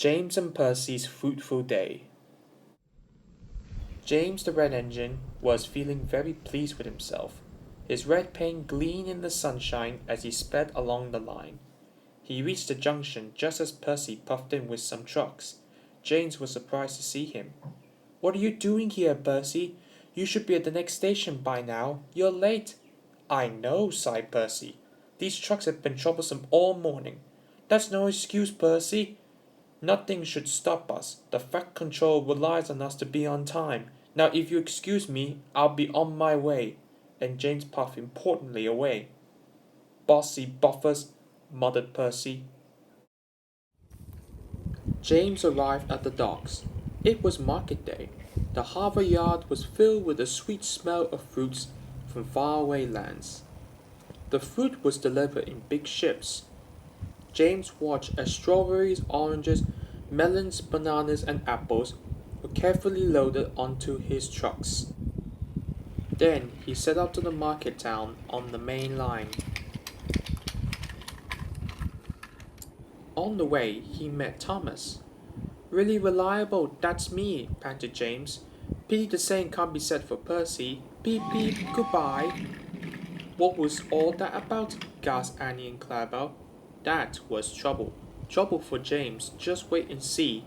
James and Percy's Fruitful Day. James the Red Engine was feeling very pleased with himself. His red paint gleamed in the sunshine as he sped along the line. He reached the junction just as Percy puffed in with some trucks. James was surprised to see him. "What are you doing here, Percy? You should be at the next station by now. You're late." "I know," sighed Percy. "These trucks have been troublesome all morning." "That's no excuse, Percy. Nothing should stop us. The Fat Control relies on us to be on time. Now if you excuse me, I'll be on my way." And James puffed importantly away. "Bossy buffers," muttered Percy. James arrived at the docks. It was market day. The harbour yard was filled with the sweet smell of fruits from faraway lands. The fruit was delivered in big ships. James watched as strawberries, oranges, melons, bananas, and apples were carefully loaded onto his trucks. Then he set out to the market town on the main line. On the way, he met Thomas. "Really reliable, that's me," panted James. "Pity the same can't be said for Percy. Beep beep, goodbye." "What was all that about?" gasped Annie and Clarabel. That was trouble. Trouble for James. Just wait and see.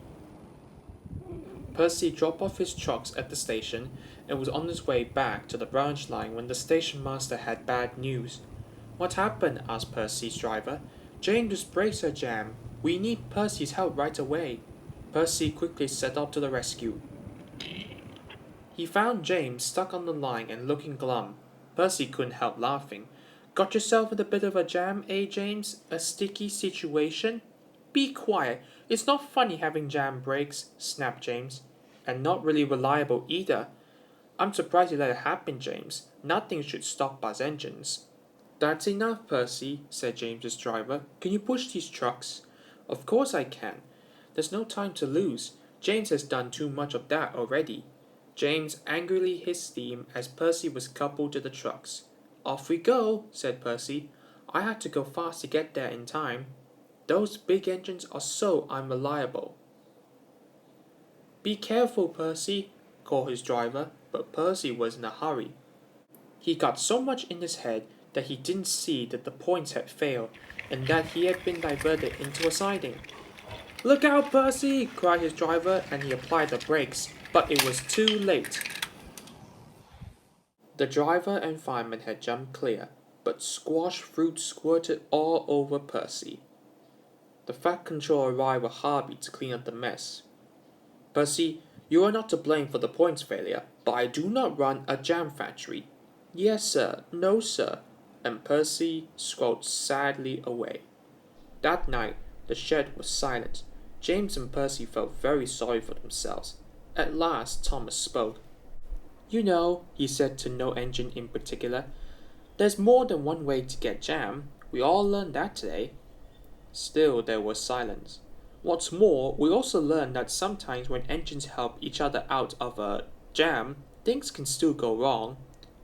Percy dropped off his trucks at the station and was on his way back to the branch line when the station master had bad news. "What happened?" asked Percy's driver. "James's brakes are jammed. We need Percy's help right away." Percy quickly set out to the rescue. He found James stuck on the line and looking glum. Percy couldn't help laughing. "Got yourself in a bit of a jam, eh, James? A sticky situation?" "Be quiet. It's not funny having jam brakes," snapped James. "And not really reliable either." "I'm surprised you let it happen, James. Nothing should stop us engines." "That's enough, Percy," said James's driver. "Can you push these trucks?" "Of course I can. There's no time to lose. James has done too much of that already." James angrily hissed steam as Percy was coupled to the trucks. "Off we go," said Percy. "I had to go fast to get there in time. Those big engines are so unreliable." "Be careful, Percy," called his driver, but Percy was in a hurry. He got so much in his head that he didn't see that the points had failed and that he had been diverted into a siding. "Look out, Percy!" cried his driver, and he applied the brakes, but it was too late. The driver and fireman had jumped clear, but squash fruit squirted all over Percy. The Fat Control arrived with Harvey to clean up the mess. "Percy, you are not to blame for the points failure, but I do not run a jam factory." "Yes, sir. No, sir." And Percy scrolled sadly away. That night, the shed was silent. James and Percy felt very sorry for themselves. At last, Thomas spoke. "You know," he said to no engine in particular, "there's more than one way to get jam. We all learned that today." Still there was silence. "What's more, we also learned that sometimes when engines help each other out of a jam, things can still go wrong."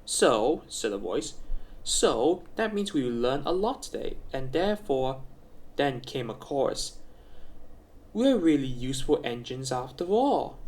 "So," said a voice, "so that means we will learn a lot today, and therefore—" Then came a chorus. "We're really useful engines after all."